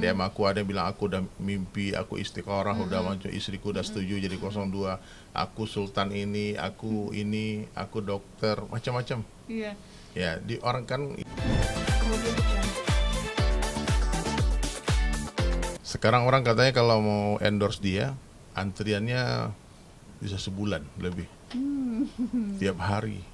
DM aku, ada yang bilang aku udah mimpi, aku istiqorah, udah muncul istriku udah setuju jadi 02, aku sultan ini, aku dokter, macam-macam. Iya. Ya, di orang kan Kemudian sekarang orang katanya kalau mau endorse dia, antriannya bisa sebulan lebih. Tiap hari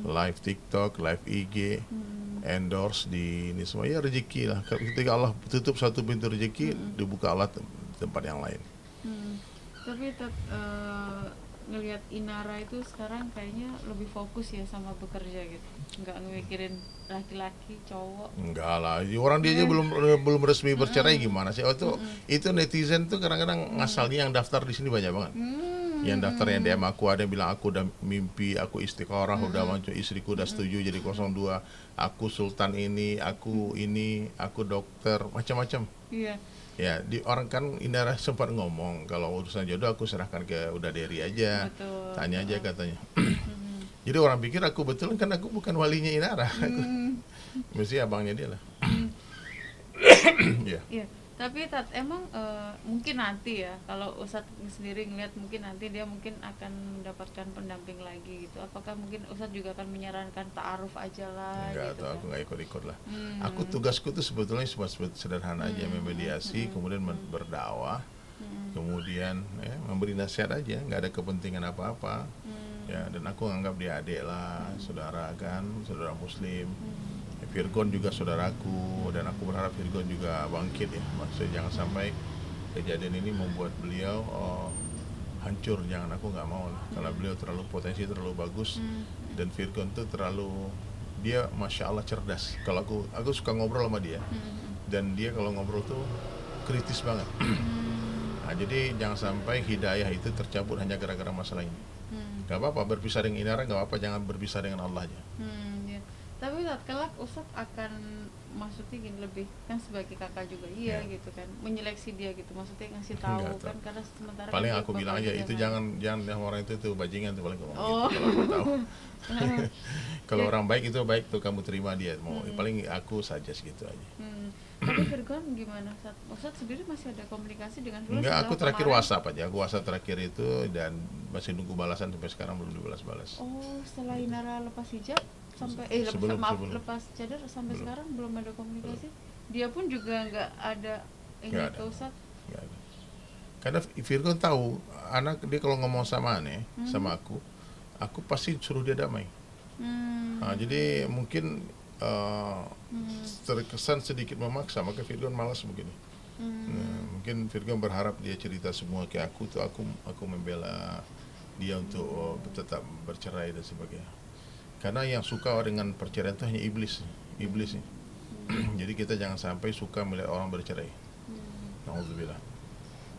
live TikTok, live IG, endorse di ini semua, ya rezeki lah. Ketika Allah tutup satu pintu rezeki, dibuka Allah tempat yang lain. Tapi ngelihat Inara itu sekarang kayaknya lebih fokus ya sama bekerja gitu, nggak mikirin laki-laki cowok. Enggak lah, orang dia aja belum resmi bercerai, gimana sih? Oh, itu netizen tuh kadang-kadang ngasalnya yang daftar di sini banyak banget. Yang daftar yang DM aku, ada yang bilang aku udah mimpi, aku istiqorah, udah muncul istriku udah setuju jadi 02, aku sultan ini, aku dokter, macam-macam. Iya. Ya, di orang kan Indra sempat ngomong kalau urusan jodoh aku serahkan ke Uda Dery aja. Betul. Tanya aja katanya. Jadi orang pikir aku betul, kan aku bukan walinya Inara. Mesti abangnya dia lah. Ya. Iya. Tapi emang mungkin nanti ya kalau Ustadz sendiri ngeliat mungkin nanti dia mungkin akan mendapatkan pendamping lagi gitu. Apakah mungkin Ustadz juga akan menyarankan ta'aruf aja lah Enggak, gitu tahu, kan? aku nggak ikut-ikut lah. Aku tugasku tuh sebetulnya cuma sederhana aja, memediasi, kemudian berdakwah, kemudian memberi nasihat aja, nggak ada kepentingan apa-apa. Ya, dan aku anggap dia adik lah, saudara kan, saudara Muslim. Virgon juga saudaraku, dan aku berharap Virgon juga bangkit ya. Maksudnya jangan sampai kejadian ini membuat beliau hancur, jangan, aku nggak mau lah. Karena beliau potensi terlalu bagus, dan Virgon tuh terlalu, dia masya Allah cerdas. Kalau aku suka ngobrol sama dia, dan dia kalau ngobrol tuh kritis banget. Nah, jadi jangan sampai hidayah itu tercabut hanya gara-gara masalah ini. Gak apa-apa berpisah dengan Inara, gak apa-apa, jangan berpisah dengan Allah aja. Ya. Tapi kelak Ustadz akan maksudnya gini, lebih kan sebagai kakak juga gitu kan, menyeleksi dia gitu, maksudnya ngasih tahu Nggak kan, tahu. karena sementara Paling kan aku bilang aja itu jangan yang orang itu tuh bajingan tuh, paling ngomong gitu kalau aku tahu. Kalau orang baik itu baik tuh, kamu terima dia mau, paling aku saja segitu aja. Tapi Virgon gimana? Ustadz sendiri masih ada komunikasi dengan Virgon? Enggak, aku terakhir kemarin? WhatsApp aja. Aku WhatsApp terakhir itu, dan masih nunggu balasan sampai sekarang belum dibalas-balas. Oh, setelah Inara lepas hijab sampai Sebelum. lepas cadar sampai Belum. sekarang belum ada komunikasi. Dia pun juga nggak ada ini Nggak ke ada. Ustadz. Nggak ada. Karena Virgon tahu anak dia kalau ngomong sama aneh, sama aku pasti suruh dia damai. Nah, jadi mungkin terkesan sedikit memaksa, maka Virgon malas mungkin. Nah, mungkin Virgon berharap dia cerita semua ke aku tuh, aku membela dia untuk tetap bercerai dan sebagainya. Karena yang suka dengan perceraian itu hanya iblis nih. Jadi kita jangan sampai suka melihat orang bercerai. Nauzubillah.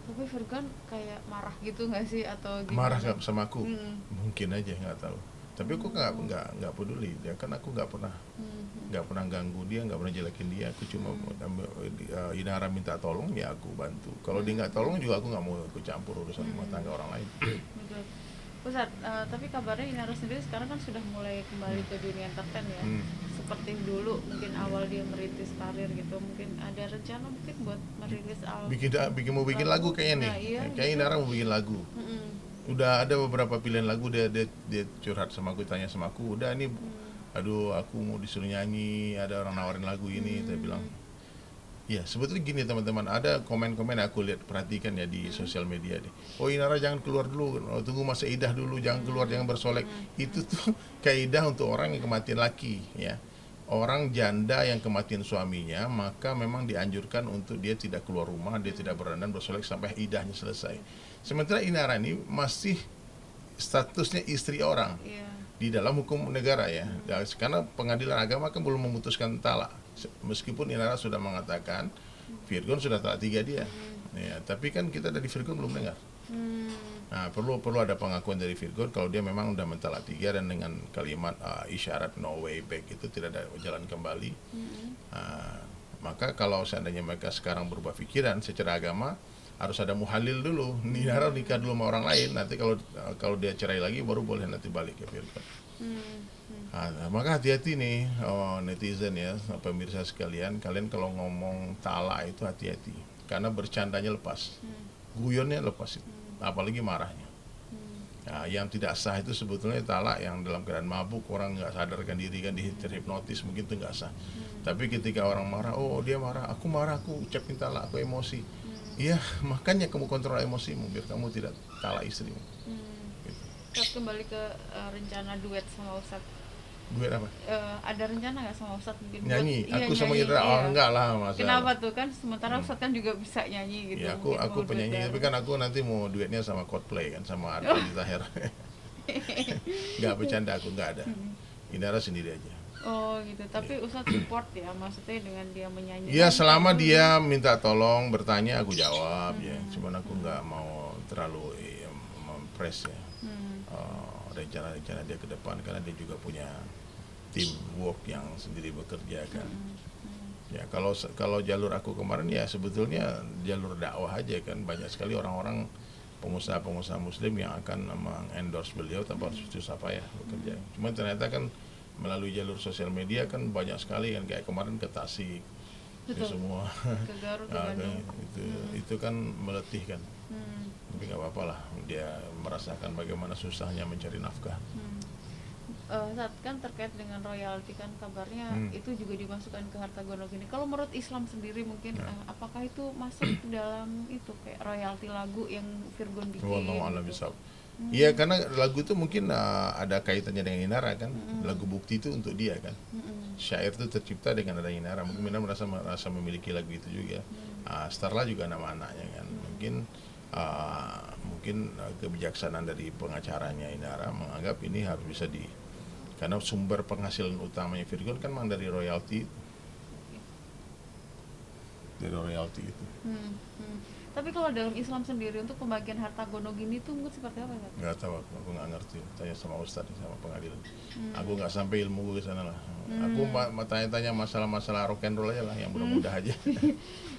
Tapi Virgon kayak marah gitu nggak sih atau gimana? Marah nggak sama aku? Mungkin aja, nggak tahu. Tapi aku nggak peduli dia, kan aku nggak pernah ganggu dia, nggak pernah jelekin dia. Aku cuma Inara minta tolong, ya aku bantu. Kalau dia nggak tolong juga aku nggak mau ikut campur urusan rumah tangga orang lain. Betul. Ustadz, tapi kabarnya Inara sendiri sekarang kan sudah mulai kembali ke dunia entertain ya. Seperti dulu mungkin awal dia merintis karir gitu, mungkin ada rencana mungkin buat merilis Mau bikin lagu kayaknya nih. Nah, iya, Kayaknya Inara mau bikin lagu. Udah ada beberapa pilihan lagu, dia curhat sama aku, tanya sama aku, udah ini aduh aku mau disuruh nyanyi, ada orang nawarin lagu ini. Saya bilang ya, sebetulnya gini teman-teman, ada komen-komen aku lihat, perhatikan ya di sosial media deh. Oh, Inara jangan keluar dulu, tunggu masa idah dulu, jangan keluar, jangan bersolek. Itu tuh kaidah untuk orang yang kematian laki ya. Orang janda yang kematian suaminya, maka memang dianjurkan untuk dia tidak keluar rumah, dia tidak berdandan bersolek sampai idahnya selesai. Sementara Inara ini masih statusnya istri orang di dalam hukum negara ya. Karena pengadilan agama kan belum memutuskan talak. Meskipun Inara sudah mengatakan Virgon sudah talak 3 dia. Ya, tapi kan kita dari Virgon belum dengar. Nah, perlu ada pengakuan dari Virgon kalau dia memang udah mentalak 3, dan dengan kalimat isyarat no way back, itu tidak ada jalan kembali. Maka kalau seandainya mereka sekarang berubah pikiran secara agama, harus ada muhalil dulu. Inara nikah dulu sama orang lain, nanti kalau dia cerai lagi baru boleh nanti balik ke Virgon. Maka hati-hati nih netizen ya, pemirsa sekalian, kalian kalau ngomong talak itu hati-hati, karena bercandanya lepas, guyonnya lepas, apalagi marahnya. Nah, yang tidak sah itu sebetulnya talak yang dalam keadaan mabuk, orang nggak sadarkan diri kan, terhipnotis, mungkin itu nggak sah. Tapi ketika orang marah, oh dia marah, aku ucapin talak, aku emosi. Iya, makanya kamu kontrol emosimu biar kamu tidak talak istrimu. Gitu. Ustadz, kembali ke rencana duet sama Ustadz. Duet apa? Ada rencana nggak sama Ustadz mungkin Nyanyi? Buat, aku sama Indra, iya. Enggak lah masa. Kenapa tuh kan? Sementara Ustadz kan juga bisa nyanyi gitu. Ya, aku penyanyi, tapi kan aku nanti mau duetnya sama Coldplay kan, sama Ardi Tahir. Nggak bercanda, aku nggak ada. Indra sendiri aja. Oh gitu, tapi Ustadz support ya, maksudnya dengan dia menyanyi. Iya, selama dia minta tolong, bertanya, aku jawab ya. Cuman aku nggak mau terlalu mempres ya rencana-rencana dia ke depan, karena dia juga punya teamwork yang sendiri bekerja kan. Ya kalau jalur aku kemarin ya sebetulnya jalur dakwah aja kan, banyak sekali orang-orang pengusaha-pengusaha muslim yang akan mengendorse beliau tanpa harus susah payah bekerja. Cuma ternyata kan melalui jalur sosial media kan banyak sekali kan, kayak kemarin ke Tasik, itu semua ke Garut, ke Bandung. Itu kan meletih kan. Tapi nggak apa-apa lah, dia merasakan bagaimana susahnya mencari nafkah. Saat kan terkait dengan royalti kan kabarnya itu juga dimasukkan ke harta gonok ini. Kalau menurut Islam sendiri mungkin apakah itu masuk dalam itu kayak royalti lagu yang Virgon bikin? Iya, karena lagu itu mungkin ada kaitannya dengan Inara kan. Lagu bukti itu untuk dia kan. Syair itu tercipta dengan ada Inara. Mungkin Inara merasa memiliki lagu itu juga. Starla juga nama anaknya kan. Mungkin kebijaksanaan dari pengacaranya Inara menganggap ini harus bisa karena sumber penghasilan utamanya Virgon kan memang dari royalti. Itu. Tapi kalau dalam Islam sendiri untuk pembagian harta gono gini tuh mungkin seperti apa ya? Nggak tahu, aku nggak ngerti. Tanya sama Ustadz, sama pengadilan. Aku nggak sampai ilmu ke sana lah. Aku tanya-tanya masalah-masalah rock and roll aja lah, yang mudah-mudah aja.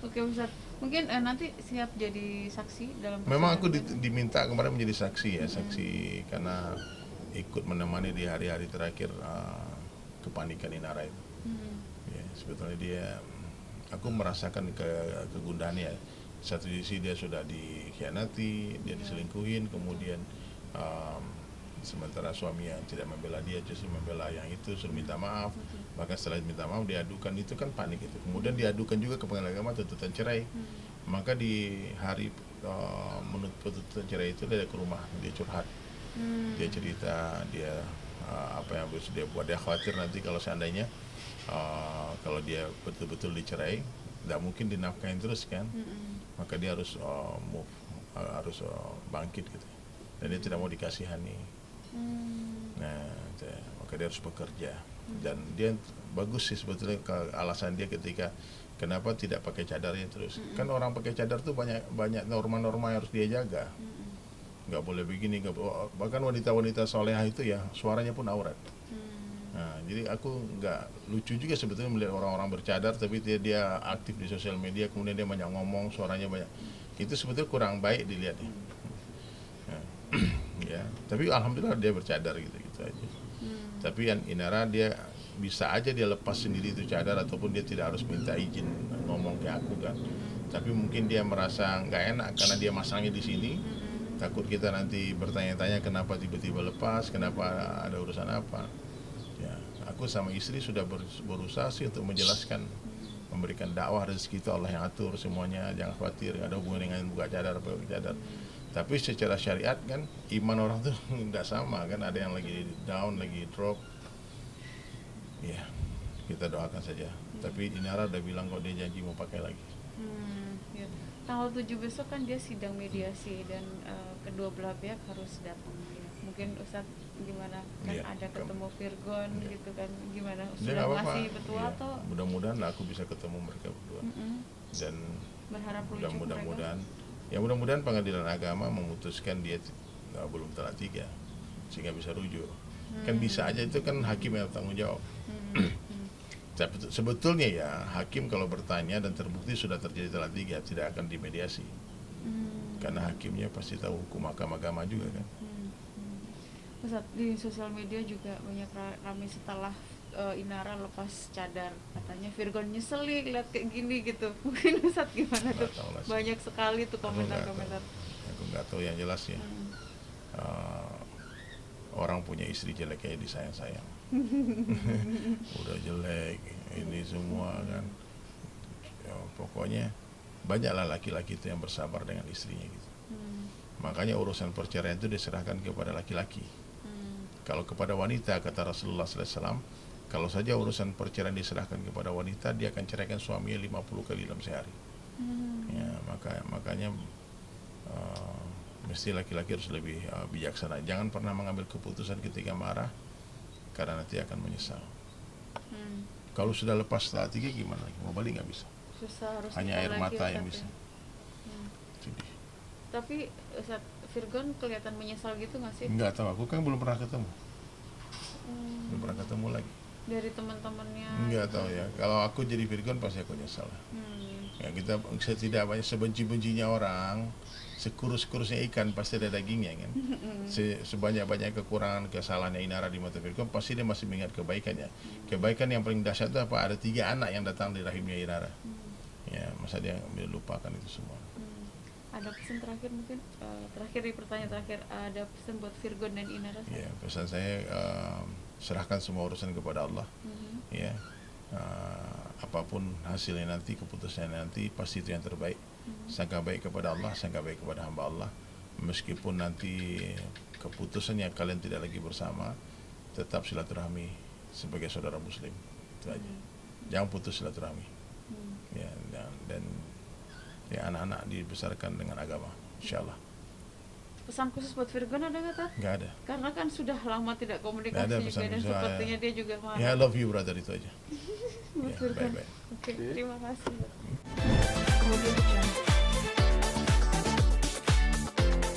Oke Ustadz, mungkin nanti siap jadi saksi dalam. Memang aku diminta kemarin menjadi saksi ya, saksi karena ikut menemani di hari-hari terakhir kepanikan Inara itu. Ya, sebetulnya aku merasakan kegundahannya. Satu sisi dia sudah dikhianati, dia diselingkuhin, kemudian sementara suami yang tidak membela dia justru membela yang itu, suruh minta maaf. Bahkan setelah minta maaf diadukan, itu kan panik itu. Kemudian diadukan juga ke pengadilan agama tuntutan cerai. Maka di hari menuntut tuntutan cerai itu dia ke rumah, dia curhat, dia cerita dia apa yang harus dia buat. Dia khawatir nanti kalau seandainya kalau dia betul-betul dicerai, tidak mungkin dinafkahin terus kan. Maka dia harus bangkit gitu, dan dia tidak mau dikasihani. Nah, maka dia harus bekerja. Dan dia bagus sih sebetulnya alasan dia ketika kenapa tidak pakai cadarnya terus. Kan orang pakai cadar tuh banyak norma-norma yang harus dia jaga. Nggak boleh begini, bahkan wanita-wanita solehah itu ya suaranya pun aurat. Nah, jadi aku nggak lucu juga sebetulnya melihat orang-orang bercadar tapi dia aktif di sosial media, kemudian dia banyak ngomong, suaranya banyak. Itu sebetulnya kurang baik dilihat ya. Ya, tapi alhamdulillah dia bercadar gitu aja. Tapi yang Inara dia bisa aja dia lepas sendiri itu cadar, ataupun dia tidak harus minta izin ngomong kayak aku kan. Tapi mungkin dia merasa nggak enak karena dia masangnya di sini. Takut kita nanti bertanya-tanya kenapa tiba-tiba lepas, kenapa ada urusan apa. Ya, aku sama istri sudah berusaha sih untuk menjelaskan, memberikan dakwah rezeki itu Allah yang atur semuanya, jangan khawatir, nggak ada hubungan dengan buka cadar apa cadar. Tapi secara syariat kan iman orang tuh nggak sama kan, ada yang lagi down, lagi drop. Ya, kita doakan saja. Tapi Inara udah bilang kok dia janji mau pakai lagi. Ya. Tanggal 7 besok kan dia sidang mediasi dan kedua belah pihak harus datang ya. Mungkin Ustadz gimana kan ada ketemu Virgon gitu kan, gimana sudah ngasih betul atau mudah-mudahan aku bisa ketemu mereka berdua. Dan berharap mudah-mudahan pengadilan agama memutuskan dia belum talak 3 sehingga bisa rujuk. Kan bisa aja, itu kan hakim yang tanggung jawab. Sebetulnya ya hakim kalau bertanya dan terbukti sudah terjadi talak 3 tidak akan dimediasi. Karena hakimnya pasti tahu hukum agama juga kan. Ustaz, di sosial media juga banyak ramai setelah Inara lepas cadar, katanya Virgon nyesel nih lihat kayak gini gitu. Mungkin Ustaz gimana tuh? Nggak tahu lah sih. Banyak sekali tuh Aku nggak tahu. komentar-komentar. Aku nggak tahu, yang jelas ya. Hmm. Uh, orang punya istri jelek kayak disayang-sayang. Udah jelek, ini semua kan. Ya, pokoknya banyaklah laki-laki itu yang bersabar dengan istrinya gitu. Makanya urusan perceraian itu diserahkan kepada laki-laki. Kalau kepada wanita, kata Rasulullah SAW, kalau saja urusan perceraian diserahkan kepada wanita, dia akan ceraikan suaminya 50 kali dalam sehari. Ya, makanya mesti laki-laki harus lebih bijaksana. Jangan pernah mengambil keputusan ketika marah, karena nanti akan menyesal. Kalau sudah lepas setelah 3 gimana? Mau balik nggak bisa. Susah, harus Hanya air lagi, mata yang Ustaz, bisa. Sedih. Tapi Ustaz, Virgon kelihatan menyesal gitu nggak sih? Nggak tahu, aku kan belum pernah ketemu. Belum pernah ketemu lagi. Dari teman-temannya? Nggak tahu ya. Kalau aku jadi Virgon pasti aku nyesal. Ya, kita tidak banyak, sebenci-bencinya orang, sekurus-kurusnya ikan pasti ada dagingnya kan. Sebanyak-banyak kekurangan kesalahannya Inara di mata Virgon, pasti dia masih mengingat kebaikannya. Kebaikan yang paling dahsyat itu apa? Ada 3 anak yang datang di rahimnya Inara. Ya, masa dia lupakan itu semua. Ada pesan terakhir mungkin, terakhir di pertanyaan terakhir, ada pesan buat Virgon dan Inara? Ya, pesan saya, serahkan semua urusan kepada Allah. Ya, apapun hasilnya nanti, keputusannya nanti, pasti itu yang terbaik. Sangka baik kepada Allah, sangka baik kepada hamba Allah. Meskipun nanti keputusannya kalian tidak lagi bersama, tetap silaturahmi sebagai saudara muslim. Itu aja. Jangan putus silaturahmi. Ya, dan ya, anak-anak dibesarkan dengan agama, insyaallah. Pesan khusus buat Virgon ada nggak, Tar? Nggak ada. Karena kan sudah lama tidak komunikasi Nggak ada juga, pesan dan khusus. sepertinya dia juga marah. Ya, I love you brother, itu aja. Buat Ya, Virgon. bye-bye. Oke, terima kasih.